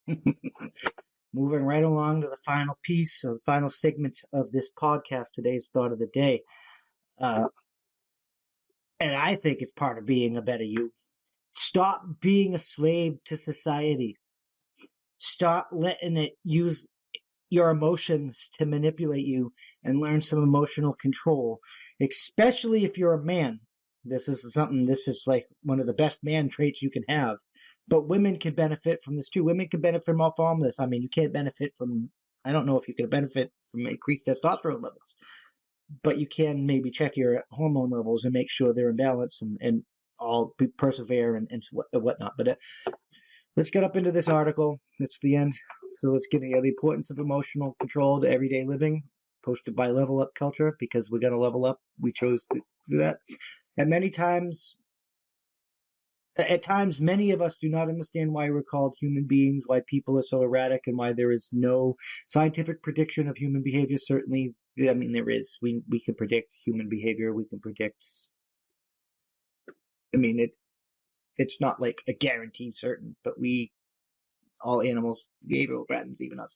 Moving right along to the final piece, or the final segment of this podcast, today's thought of the day. And I think it's part of being a better you. Stop being a slave to society. Stop letting it use your emotions to manipulate you and learn some emotional control, especially if you're a man. This is like one of the best man traits you can have. But women can benefit from this too. Women can benefit from all of this. I mean, you can't benefit from, I don't know if you can benefit from increased testosterone levels, but you can maybe check your hormone levels and make sure they're in balance and all persevere and whatnot. But let's get up into this article. It's the end. So let's get into the importance of emotional control to everyday living, posted by Level Up Culture, because we're going to level up. We chose to do that. And at times, many of us do not understand why we're called human beings, why people are so erratic, and why there is no scientific prediction of human behavior. Certainly, I mean, there is. We can predict human behavior. We can predict. I mean, it's not like a guaranteed certain, but all animals, behavioral patterns, even us.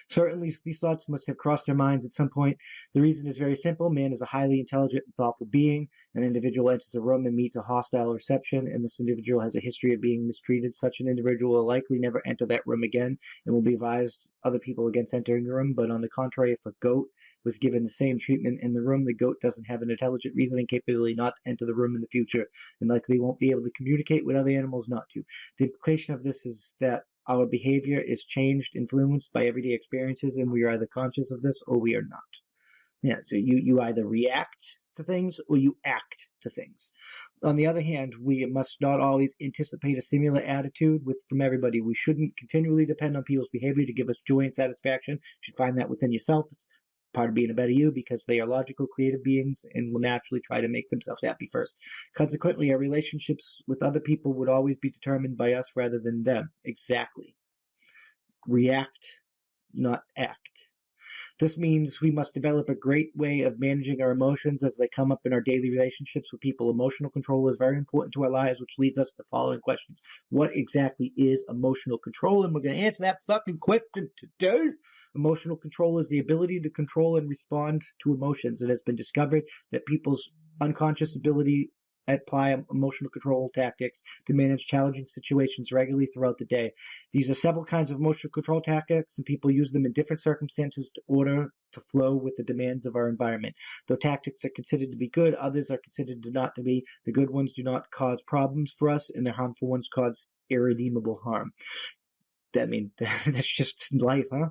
Certainly, these thoughts must have crossed their minds at some point. The reason is very simple. Man is a highly intelligent and thoughtful being. An individual enters a room and meets a hostile reception, and this individual has a history of being mistreated. Such an individual will likely never enter that room again and will be advised other people against entering the room. But on the contrary, if a goat was given the same treatment in the room, the goat doesn't have an intelligent reasoning capability not to enter the room in the future and likely won't be able to communicate with other animals not to. The implication of this is that our behavior is changed, influenced by everyday experiences, and we are either conscious of this or we are not. Yeah, so you either react to things or you act to things. On the other hand, we must not always anticipate a similar attitude from everybody. We shouldn't continually depend on people's behavior to give us joy and satisfaction. You should find that within yourself. It's part of being a better you, because they are logical, creative beings and will naturally try to make themselves happy first. Consequently, our relationships with other people would always be determined by us rather than them. Exactly. React, not act. This means we must develop a great way of managing our emotions as they come up in our daily relationships with people. Emotional control is very important to our lives, which leads us to the following questions. What exactly is emotional control? And we're going to answer that fucking question today. Emotional control is the ability to control and respond to emotions. It has been discovered that people's unconscious ability apply emotional control tactics to manage challenging situations regularly throughout the day. These are several kinds of emotional control tactics, and people use them in different circumstances in order to flow with the demands of our environment. Though tactics are considered to be good, others are considered not to be. The good ones do not cause problems for us, and the harmful ones cause irredeemable harm. I mean, that's just life, huh?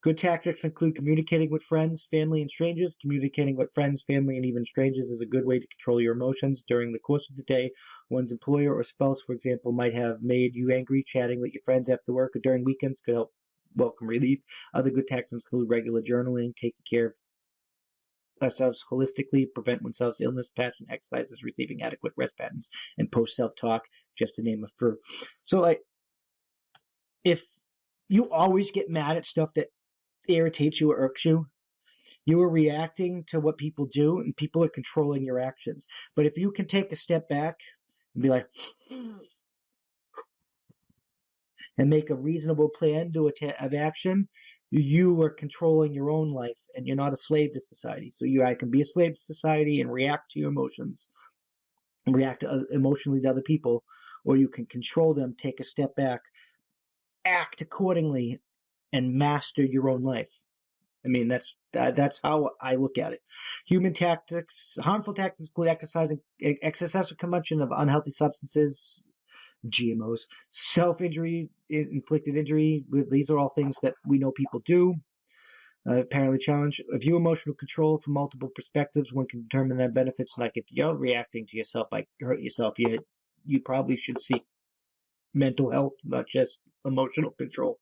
Good tactics include communicating with friends, family, and strangers. Communicating with friends, family, and even strangers is a good way to control your emotions during the course of the day. One's employer or spouse, for example, might have made you angry. Chatting with your friends after work or during weekends could help welcome relief. Other good tactics include regular journaling, taking care of ourselves holistically, prevent oneself illness, passion, exercises, receiving adequate rest patterns, and post self-talk, just to name a few. So, like, if you always get mad at stuff that irritates you or irks you, you are reacting to what people do, and people are controlling your actions. But if you can take a step back and be like, and make a reasonable plan of action, you are controlling your own life, and you're not a slave to society. So I can be a slave to society and react to your emotions, and react emotionally to other people, or you can control them, take a step back, act accordingly, and master your own life. I mean, that's how I look at it. Harmful tactics include excessive consumption of unhealthy substances, GMOs, self-injury, inflicted injury. These are all things that we know people do. Apparently challenge. View emotional control from multiple perspectives. One can determine that benefits. Like if you're reacting to yourself by hurting yourself, you probably should seek mental health, not just emotional control.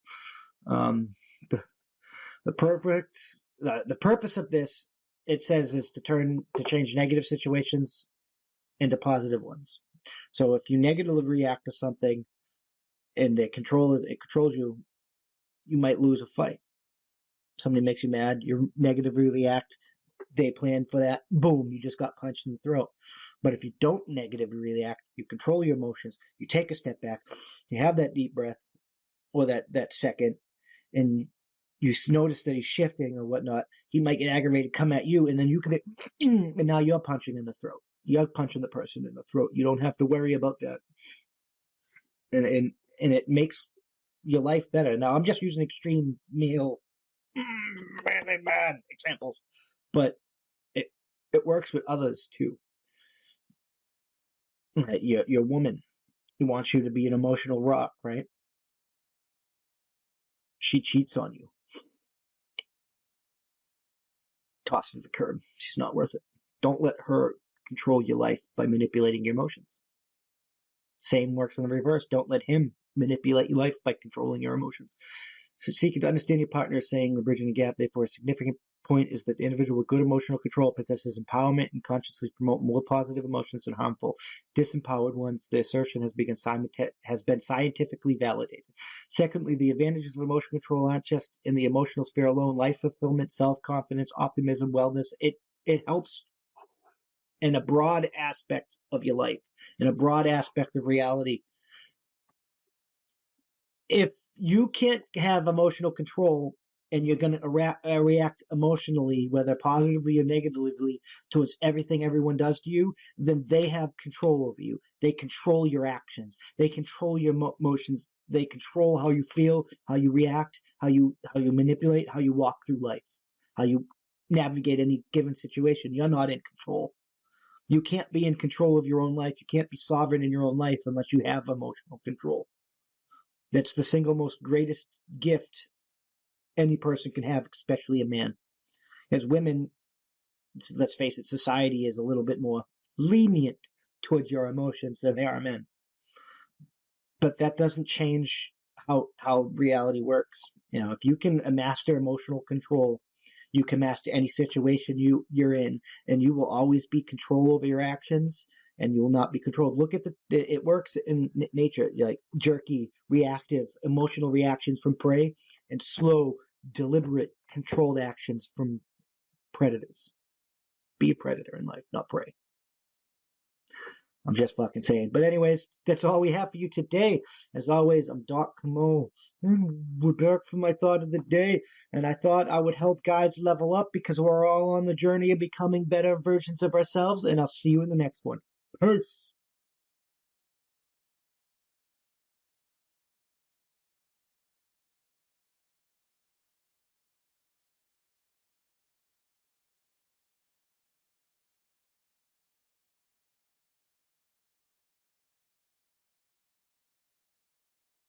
The purpose of this, it says, is to change negative situations into positive ones. So if you negatively react to something and it controls you, you might lose a fight. Somebody makes you mad, you negatively react, they plan for that, boom, you just got punched in the throat. But if you don't negatively react, you control your emotions, you take a step back, you have that deep breath, or that second, and you notice that he's shifting or whatnot, he might get aggravated, come at you, and then you can, and now you're punching in the throat. You're punching the person in the throat. You don't have to worry about that, and it makes your life better. Now, I'm just using extreme male man examples, but it works with others too. Your woman, who wants you to be an emotional rock, right? She cheats on you. Toss her to the curb. She's not worth it. Don't let her control your life by manipulating your emotions. Same works in the reverse. Don't let him manipulate your life by controlling your emotions. So seeking to understand your partner is saying the bridging the gap. Therefore, a significant point is that the individual with good emotional control possesses empowerment and consciously promote more positive emotions than harmful. Disempowered ones, the assertion has been scientifically validated. Secondly, the advantages of emotional control aren't just in the emotional sphere alone. Life fulfillment, self-confidence, optimism, wellness, it helps in a broad aspect of your life, in a broad aspect of reality. If you can't have emotional control and you're going to react emotionally, whether positively or negatively, towards everything everyone does to you, then they have control over you. They control your actions. They control your emotions. They control how you feel, how you react, how you manipulate, how you walk through life, how you navigate any given situation. You're not in control. You can't be in control of your own life. You can't be sovereign in your own life unless you have emotional control. That's the single most greatest gift any person can have, especially a man. As women, let's face it, society is a little bit more lenient towards your emotions than they are men. But that doesn't change how reality works. If you can master emotional control, you can master any situation you're in, and you will always be control over your actions, and you will not be controlled. Look at it works in nature, like jerky, reactive, emotional reactions from prey, and slow, deliberate, controlled actions from predators. Be a predator in life, not prey. I'm just fucking saying. But anyways, that's all we have for you today. As always, I'm Doc Camo. And we're back for my thought of the day. And I thought I would help guys level up because we're all on the journey of becoming better versions of ourselves. And I'll see you in the next one. Peace.